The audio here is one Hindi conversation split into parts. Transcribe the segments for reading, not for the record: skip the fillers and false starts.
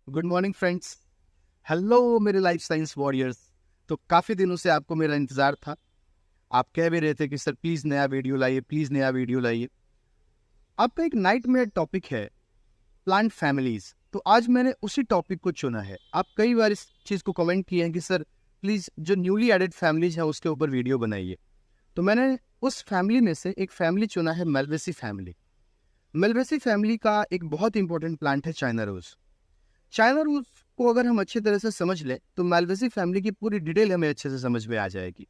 Good morning friends. हेलो मेरे लाइफ साइंस वॉरियर्स। तो काफ़ी दिनों से आपको मेरा इंतज़ार था। आप कह भी रहे थे कि सर प्लीज़ नया वीडियो लाइए, प्लीज़ नया वीडियो लाइए। आपका एक नाइट में टॉपिक है प्लांट फैमिलीज़। तो आज मैंने उसी टॉपिक को चुना है। आप कई बार इस चीज़ को कमेंट किए हैं कि सर प्लीज़ जो न्यूली एडेड फैमिलीज हैं उसके ऊपर वीडियो बनाइए। तो मैंने उस फैमिली में से एक फैमिली चुना है, मेल्वेसी फैमिली। मेल्वेसी फैमिली का एक बहुत इंपॉर्टेंट प्लांट है चाइना रोज़। चाइना रूल्स को अगर हम अच्छी तरह से समझ लें तो मालवेसी फैमिली की पूरी डिटेल हमें अच्छे से समझ में आ जाएगी।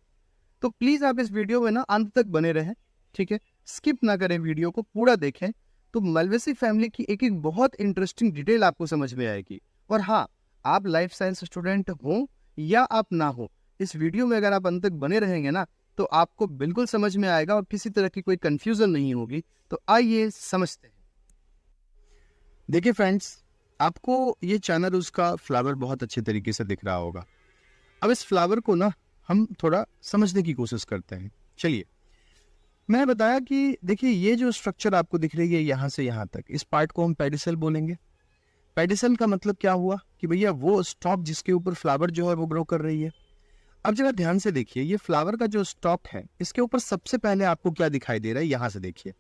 तो प्लीज आप इस वीडियो में ना अंत तक बने रहें, ठीक है? स्किप ना करें, वीडियो को पूरा देखें। तो मालवेसी फैमिली की एक एक बहुत इंटरेस्टिंग डिटेल आपको समझ में आएगी। और हाँ, आप लाइफ साइंस स्टूडेंट हो या आप ना हो, इस वीडियो में अगर आप अंत तक बने रहेंगे ना तो आपको बिल्कुल समझ में आएगा और किसी तरह की कोई कंफ्यूजन नहीं होगी। तो आइए समझते हैं। देखिए फ्रेंड्स, आपको ये चाइना रोज का फ्लावर बहुत अच्छे तरीके से दिख रहा होगा। अब इस फ्लावर को ना हम थोड़ा समझने की कोशिश करते हैं। चलिए, मैंने बताया कि देखिए ये जो स्ट्रक्चर आपको दिख रही है यहाँ से यहाँ तक, इस पार्ट को हम पेडिसल बोलेंगे। पेडिसल का मतलब क्या हुआ कि भैया वो स्टॉक जिसके ऊपर फ्लावर जो है वो ग्रो कर रही है। अब जरा ध्यान से देखिए, ये फ्लावर का जो स्टॉक है इसके ऊपर सबसे पहले आपको क्या दिखाई दे रहा है, यहाँ से देखिए।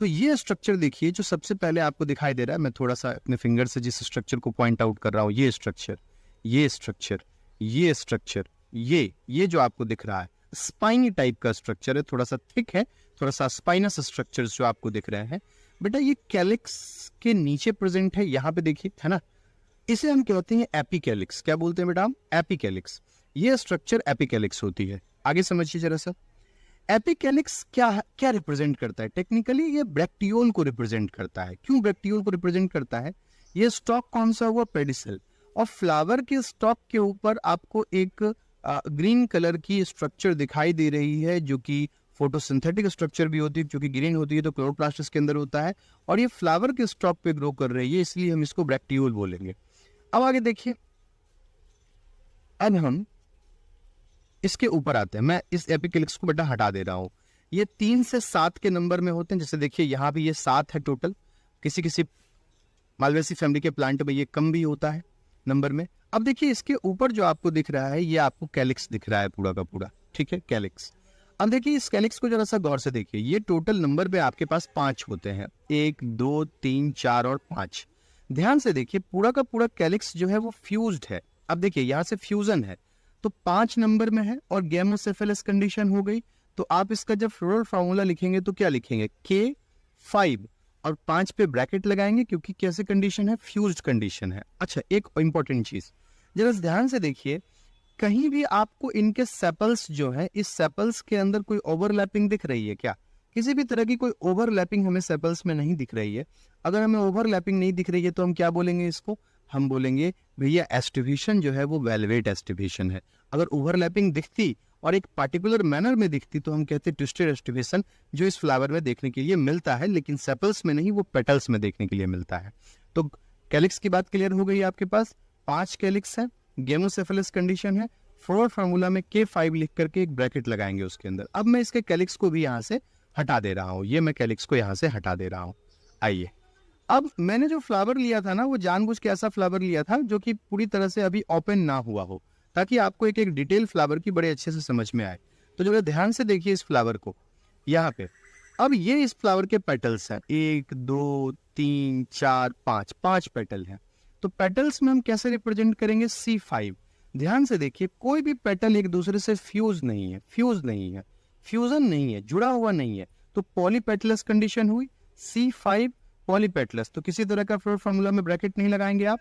तो ये स्ट्रक्चर देखिए जो सबसे पहले आपको दिखाई दे रहा है। मैं थोड़ा सा अपने फिंगर से जिस स्ट्रक्चर को पॉइंट आउट कर रहा हूँ, ये स्ट्रक्चर, ये स्ट्रक्चर, ये स्ट्रक्चर, ये जो आपको दिख रहा है स्पाइनी टाइप का स्ट्रक्चर है, थोड़ा सा थिक है, थोड़ा सा स्पाइनस स्ट्रक्चर जो आपको दिख रहे हैं बेटा, ये कैलिक्स के नीचे प्रेजेंट है। यहाँ पे देखिए, है ना, इसे हम कहते हैं एपिकैलिक्स। क्या बोलते हैं बेटा हम? एपिकैलिक्स। ये स्ट्रक्चर एपिकैलिक्स होती है। आगे समझिए जरा सा। एपिकैलिक्स क्या क्या रिप्रेजेंट करता है? टेक्निकली ये ब्रैक्टियोल को रिप्रेजेंट करता है। क्यों ब्रैक्टियोल को रिप्रेजेंट करता है? ये स्टॉक कौन सा हुआ? पेडिसल। और फ्लावर के स्टॉक के ऊपर आपको एक ग्रीन कलर की स्ट्रक्चर दिखाई दे रही है, जो कि फोटोसिंथेटिक स्ट्रक्चर भी होती है, क्योंकि ग्रीन होती है तो क्लोरोप्लास्ट के अंदर होता है, और ये फ्लावर के स्टॉक पे ग्रो कर रही है, इसलिए हम इसको ब्रैक्टियोल बोलेंगे। अब आगे देखिए, अब हम इसके ऊपर आते हैं। मैं इस एपिकैलिक्स को बेटा हटा दे रहा हूं। ये 3 से 7 के नंबर में होते हैं। जैसे देखिए यहाँ भी ये 7 है टोटल। किसी किसी मालवेसी फैमिली के प्लांट में ये कम भी होता है नंबर में। अब देखिए इसके ऊपर जो आपको दिख रहा है ये आपको कैलिक्स दिख रहा है पूरा का पूरा, ठीक है, कैलिक्स। अब देखिए इस कैलिक्स को जरा सा गौर से देखिए। ये टोटल नंबर में आपके पास 5 होते हैं, 1 2 3 4 और 5। ध्यान से देखिए, पूरा का पूरा कैलिक्स जो है वो फ्यूज्ड है। अब देखिए यहाँ से फ्यूजन है तो 5 नंबर में है और गैमोसेफेलस कंडीशन हो गई। तो आप इसका जब फ्लोरल फार्मूला लिखेंगे तो क्या लिखेंगे? K5 और 5 पे ब्रैकेट लगाएंगे, क्योंकि कैसे कंडीशन है? फ्यूज्ड कंडीशन है। अच्छा, एक इंपॉर्टेंट चीज जरा ध्यान से देखिए, कहीं भी आपको इनके सेपल्स जो है, इस सेपल्स के अंदर कोई ओवरलैपिंग दिख रही है क्या? किसी भी तरह की कोई ओवरलैपिंग हमें सेपल्स में नहीं दिख रही है। अगर हमें ओवरलैपिंग नहीं दिख रही है तो हम क्या बोलेंगे इसको? हम बोलेंगे भैया एस्टिवेशन जो है वो वेलवेट एस्टिवेशन है। अगर ओवरलैपिंग दिखती और एक पार्टिकुलर मैनर में दिखती तो हम कहते ट्विस्टेड एस्टिवेशन, जो इस फ्लावर में देखने के लिए मिलता है, लेकिन सेपल्स में नहीं, वो पेटल्स में देखने के लिए मिलता है। तो कैलिक्स की बात क्लियर हो गई आपके पास। 5 कैलिक्स है, गेमोसेफेलस कंडीशन है। फ्लोरल फार्मूला में K5 लिख करके एक ब्रैकेट लगाएंगे उसके अंदर। अब मैं इसके कैलिक्स को भी यहाँ से हटा दे रहा हूँ। ये मैं कैलिक्स को यहाँ से हटा दे रहा हूँ। आइए, अब मैंने जो फ्लावर लिया था ना, वो जानबूझ के ऐसा फ्लावर लिया था जो कि पूरी तरह से अभी ओपन ना हुआ हो, ताकि आपको एक एक डिटेल फ्लावर की बड़े अच्छे से समझ में आए। तो जो ध्यान से देखिए इस फ्लावर को यहाँ पे। अब ये इस फ्लावर के पेटल्स हैं, 1 2 3 4 5, 5 पेटल हैं। तो पेटल्स में हम कैसे रिप्रेजेंट करेंगे? C5। ध्यान से देखिए, कोई भी पेटल एक दूसरे से फ्यूज नहीं है, फ्यूजन नहीं है, जुड़ा हुआ नहीं है। तो पॉलीपेटलस कंडीशन हुई, C5 पॉलीपेटलस। तो किसी तरह का फ्लोरल फार्मूला में ब्रैकेट नहीं लगाएंगे आप।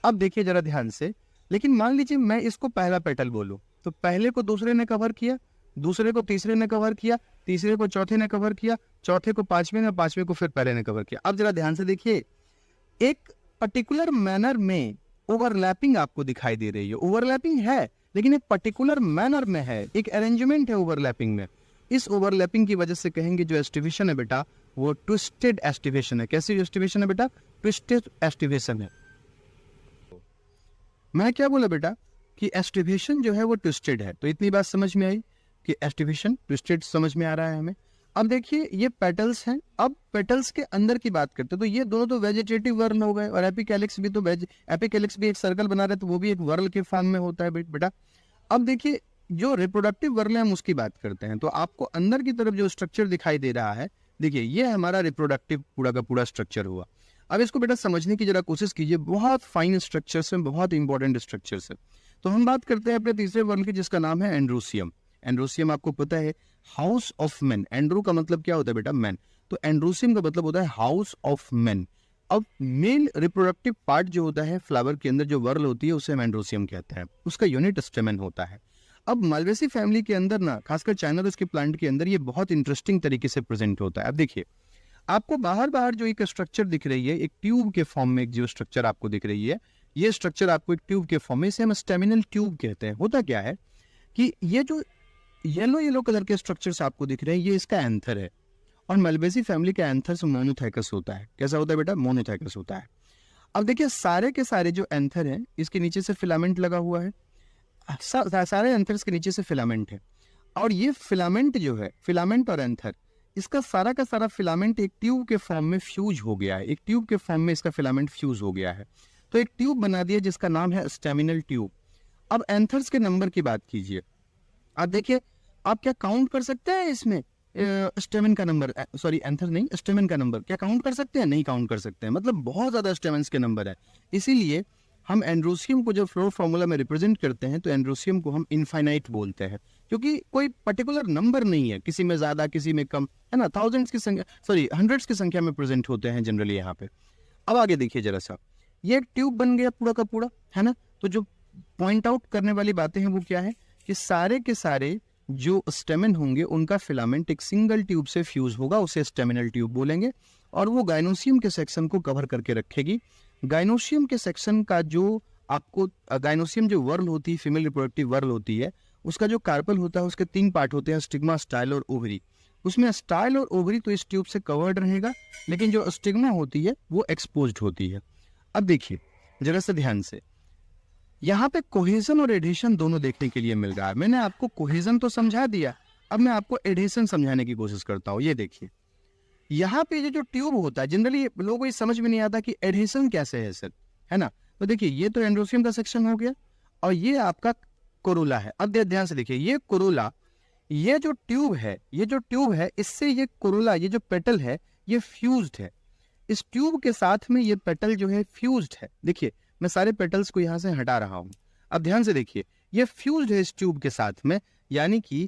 अब देखिए जरा ध्यान से, लेकिन मान लीजिए मैं इसको पहला पेटल बोलूं, तो पहले को दूसरे ने कवर किया, दूसरे को तीसरे ने कवर किया, तीसरे को चौथे ने कवर किया, चौथे को पांचवें ने, पांचवें को फिर पहले ने कवर किया। अब जरा ध्यान से देखिए, एक पर्टिकुलर मैनर में ओवरलैपिंग आपको दिखाई दे रही है। ओवरलैपिंग है लेकिन एक पर्टिकुलर मैनर में है, एक अरेंजमेंट है ओवरलैपिंग में। इस ओवरलैपिंग की वजह से कहेंगे जो एस्टिवेशन है बेटा वो ट्विस्टेड एस्टिवेशन है। कैसी एस्टिवेशन है बेटा? ट्विस्टेड एस्टिवेशन है। मैं क्या बोला बेटा कि एस्टिवेशन जो है वो ट्विस्टेड है। तो इतनी बात समझ में आई कि एस्टिवेशन ट्विस्टेड समझ में आ रहा है हमें। अब देखिए ये पेटल्स हैं। अब पेटल्स के अंदर की बात करते हैं तो ये दोनों तो वेजिटेटिव वर्ल हो गए, और एपिकैलिक्स भी तो एपिकैलिक्स भी एक सर्कल बना रहे तो वो भी एक वर्ल के फॉर्म में होता है बेटा। अब देखिए जो रिप्रोडक्टिव वर्ल है हम उसकी बात करते हैं, तो आपको अंदर की तरफ जो स्ट्रक्चर दिखाई दे रहा है, देखिए ये हमारा रिप्रोडक्टिव पूरा का पूरा स्ट्रक्चर हुआ। अब इसको बेटा समझने की जरा कोशिश कीजिए, बहुत फाइन स्ट्रक्चर्स हैं, बहुत इंपॉर्टेंट स्ट्रक्चर्स है। तो हम बात करते हैं अपने तीसरे वर्ल की, जिसका नाम है एंड्रोसियम। एंड्रोसियम आपको पता है हाउस ऑफ मैन, एंड्रो का मतलब क्या होता है बेटा, मैन, तो एंड्रोसियम का मतलब होता है हाउस ऑफ मैन। अब मेल रिप्रोडक्टिव पार्ट जो होता है फ्लावर के अंदर जो वर्ल होती है उसे हम एंड्रोसियम कहते हैं, उसका यूनिट स्टेमन होता है। अब मालवेसी फैमिली के अंदर ना, खासकर चाइना रोज के प्लांट के अंदर ये बहुत इंटरेस्टिंग तरीके से प्रेजेंट होता है। अब देखिए आपको बाहर बाहर जो एक स्ट्रक्चर दिख रही है, एक ट्यूब के फॉर्म में एक जो स्ट्रक्चर आपको दिख रही है, ये स्ट्रक्चर आपको एक ट्यूब के फॉर्म में, इसे हम स्टेमिनल ट्यूब कहते हैं। होता क्या है कि ये जो येलो येलो कलर के स्ट्रक्चर्स आपको दिख रहे हैं ये इसका एंथर है, और मलबेसी फैमिली का एंथर मोनोथाइकस होता है। कैसा होता है बेटा, मोनोथाइकस होता है। अब देखिए सारे के सारे जो एंथर हैं इसके नीचे से फिलामेंट लगा हुआ है, सारे एंथर्स के नीचे से फिलामेंट है, और ये फिलामेंट जो है, फिलामेंट और एंथर, इसका सारा का सारा फिलामेंट एक ट्यूब के फॉर्म में फ्यूज हो गया है, एक ट्यूब के फॉर्म में इसका फिलामेंट फ्यूज हो गया है, तो एक ट्यूब बना दिया जिसका नाम है स्टेमिनल ट्यूब। अब एंथर्स के नंबर की बात कीजिए, आप देखिए आप क्या काउंट कर सकते हैं इसमें स्टेमन का नंबर, सॉरी एंथर नहीं, स्टेमन का नंबर क्या काउंट कर सकते हैं, नहीं काउंट कर सकते हैं, मतलब बहुत ज्यादा स्टेमन्स के नंबर है। इसीलिए हम एंड्रोसियम को जब फ्लोर फार्मूला में रिप्रेजेंट करते हैं तो एंड्रोसियम को हम इनफाइनाइट बोलते हैं, क्योंकि कोई पर्टिकुलर नंबर नहीं है, किसी में ज्यादा किसी में कम, है ना, थाउजेंड्स की संख्या, सॉरी हंड्रेड्स की संख्या में प्रेजेंट होते हैं जनरली यहाँ पे। अब आगे देखिए जरा सा, ये एक ट्यूब बन गया पूरा का पूरा, है ना। तो जो पॉइंट आउट करने वाली बातें हैं वो क्या है कि सारे के सारे जो स्टेमन होंगे उनका फिलामेंट एक सिंगल ट्यूब से फ्यूज होगा, उसे स्टेमिनल ट्यूब बोलेंगे, और वो गाइनोसियम के सेक्शन को कवर करके रखेगी। गाइनोसियम के सेक्शन का जो आपको, गाइनोसियम जो वर्ल होती है, फीमेल रिप्रोडक्टिव वर्ल होती है, उसका जो कार्पल होता है उसके 3 पार्ट होते हैं, स्टिग्मा, स्टाइल और ओवरी। उसमें स्टाइल और ओवरी तो इस ट्यूब से कवर्ड रहेगा, लेकिन जो स्टिग्मा होती है वो एक्सपोज्ड होती है। अब देखिए जरा सा ध्यान से, यहाँ पे कोहेजन और एडहेशन दोनों देखने के लिए मिल रहा है। मैंने आपको कोहेजन तो समझा दिया, अब मैं आपको एडहेशन समझाने की कोशिश करता हूँ। ये देखिए यहाँ पे ये जो ट्यूब होता है, जनरली लोगों को ये समझ में नहीं आता कि एडहेशन कैसे है सर, है ना। तो देखिए ये तो एंड्रोसियम का सेक्शन हो गया, और ये आपका कोरोला है। अब ध्यान से देखिए, ये कोरोला, ये जो ट्यूब है, ये जो ट्यूब है इससे ये कोरोला, ये जो पेटल है ये फ्यूज्ड है, इस ट्यूब के साथ में ये पेटल जो है फ्यूज्ड है। देखिए मैं सारे पेटल्स को यहाँ से हटा रहा हूँ, अब ध्यान से देखिए ये फ्यूज्ड है इस ट्यूब के साथ में, यानी कि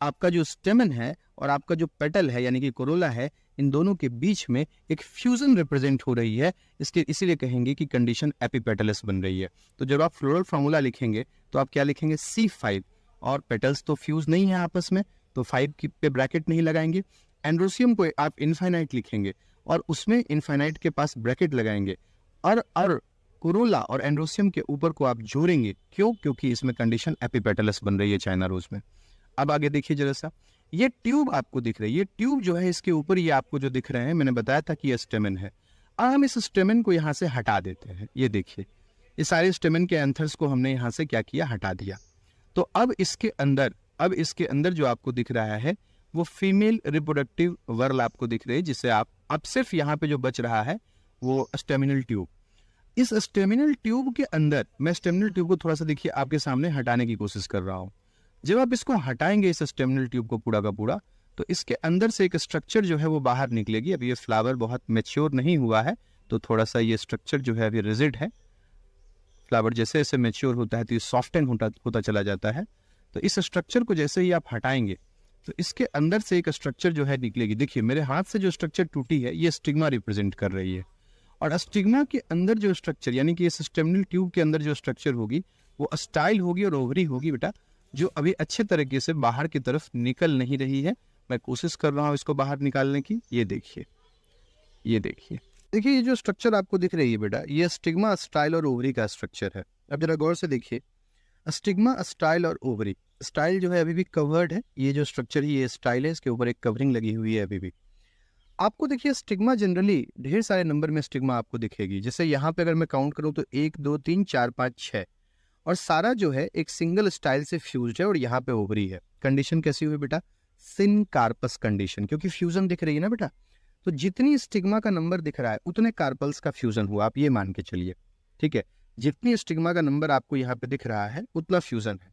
आपका जो स्टेमन है और आपका जो पेटल है यानी कि कोरोला है, इन दोनों के बीच में एक फ्यूजन रिप्रेजेंट हो रही है। इसके इसीलिए कहेंगे कि कंडीशन एपिपेटलस बन रही है। तो जब आप फ्लोरल फार्मूला लिखेंगे तो आप क्या लिखेंगे, C5, और पेटल्स तो फ्यूज नहीं है आपस में, तो 5 की पे ब्रैकेट नहीं लगाएंगे। एंड्रोसियम को आप इनफाइनाइट लिखेंगे और उसमें इनफाइनाइट के पास ब्रैकेट लगाएंगे, और कोरोला और एंड्रोसियम के ऊपर को आप जोड़ेंगे। क्यों? क्योंकि इसमें कंडीशन एपिपेटलस बन रही है चाइना रोज में। अब आगे देखिए जरा सा, ये ट्यूब आपको दिख रही है, ये ट्यूब जो है इसके ऊपर ये आपको जो दिख रहे हैं, मैंने बताया था कि ये स्टेमन है। अब हम इस स्टेमन को यहाँ से हटा देते हैं। ये देखिए ये सारे स्टेमन के एंथर्स को हमने यहाँ से क्या किया, हटा दिया। तो अब इसके अंदर जो आपको दिख रहा है वो फीमेल रिप्रोडक्टिव वर्ल आपको दिख रही है, जिसे आप अब सिर्फ यहाँ पे जो बच रहा है वो स्टेमिनल ट्यूब। इस स्टेमिनल ट्यूब के अंदर, मैं स्टेमिनल ट्यूब को थोड़ा सा देखिए आपके सामने हटाने की कोशिश कर रहा हूँ। जब आप इसको हटाएंगे इस स्टेमिनल ट्यूब को पूरा का पूरा, तो इसके अंदर से एक स्ट्रक्चर जो है वो बाहर निकलेगी। अब ये फ्लावर बहुत मैच्योर नहीं हुआ है, तो थोड़ा सा ये स्ट्रक्चर जो है अभी रिजिड है। फ्लावर जैसे जैसे मैच्योर होता है तो ये सॉफ्टन होता चला जाता है। तो इस स्ट्रक्चर को जैसे ही आप हटाएंगे तो इसके अंदर से एक स्ट्रक्चर जो है निकलेगी। देखिए मेरे हाथ से जो स्ट्रक्चर टूटी है ये स्टिग्मा रिप्रेजेंट कर रही है, और स्टिग्मा के अंदर जो स्ट्रक्चर यानी कि इस स्टेमिनल ट्यूब के अंदर जो स्ट्रक्चर होगी वो स्टाइल होगी और ओवरी होगी बेटा, जो अभी अच्छे तरीके से बाहर की तरफ निकल नहीं रही है। मैं कोशिश कर रहा हूँ इसको बाहर निकालने की। ये देखिए ये जो स्ट्रक्चर आपको दिख रही है बेटा, ये स्टिग्मा, स्टाइल और ओवरी का स्ट्रक्चर है। अब जरा गौर से देखिए, स्टिग्मा, स्टाइल और ओवरी। स्टाइल जो है अभी भी कवर्ड है, ये जो स्ट्रक्चर है ये स्टाइल है, इसके ऊपर एक कवरिंग लगी हुई है अभी भी। आपको देखिए स्टिग्मा जनरली ढेर सारे नंबर में स्टिग्मा आपको दिखेगी। जैसे यहाँ पे अगर मैं काउंट करूँ तो 1 2 3 4 5 6, और सारा जो है एक सिंगल स्टाइल से फ्यूज्ड है, और यहाँ पे ओवरी है। कंडीशन कैसी हुई बेटा, सिनकार्पस कंडीशन, क्योंकि फ्यूजन दिख रही है ना बेटा, तो जितनी स्टिग्मा का नंबर दिख रहा है उतने कार्पल्स का फ्यूजन हुआ, आप ये मान के चलिए, ठीक है। जितनी स्टिग्मा का नंबर आपको यहाँ पे दिख रहा है उतना फ्यूजन है,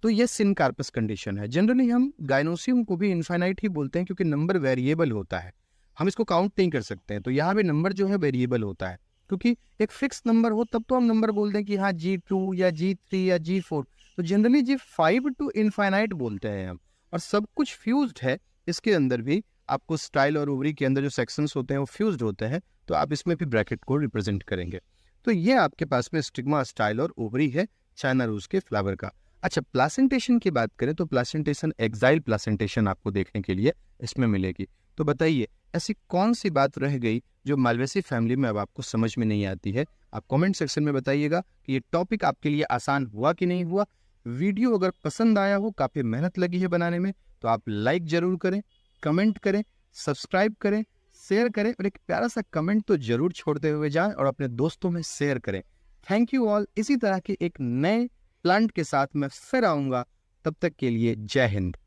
तो ये सिनकार्पस कंडीशन है। जनरली हम गायनोसियम को भी इनफाइनाइट ही बोलते हैं क्योंकि नंबर वेरिएबल होता है, हम इसको काउंट नहीं कर सकते हैं, तो यहाँ पे नंबर जो है वेरिएबल होता है। क्योंकि एक फिक्स नंबर हो तब तो हम नंबर बोल दें कि हाँ G2 या G3 या G4, तो जनरली G5 टू इनफाइनाइट बोलते हैं हम। और सब कुछ फ्यूज्ड है, इसके अंदर भी आपको स्टाइल और ओवरी के अंदर जो सेक्शंस होते हैं वो फ्यूज्ड होते हैं, तो आप इसमें भी ब्रैकेट को रिप्रेजेंट करेंगे। तो ये आपके पास में स्टिग्मा, स्टाइल और ओवरी है चाइना रोज के फ्लावर का। अच्छा, प्लासेंटेशन की बात करें तो प्लासेंटेशन, एक्साइल प्लासेंटेशन आपको देखने के लिए इसमें मिलेगी। तो बताइए ऐसी कौन सी बात रह गई जो मालवेसी फैमिली में अब आपको समझ में नहीं आती है? आप कमेंट सेक्शन में बताइएगा कि ये टॉपिक आपके लिए आसान हुआ कि नहीं हुआ। वीडियो अगर पसंद आया हो, काफ़ी मेहनत लगी है बनाने में, तो आप लाइक जरूर करें, कमेंट करें, सब्सक्राइब करें, शेयर करें और एक प्यारा सा कमेंट तो जरूर छोड़ते हुए जाएं और अपने दोस्तों में शेयर करें। Thank you all. इसी तरह के एक नए प्लांट के साथ मैं फिर आऊँगा, तब तक के लिए जय हिंद।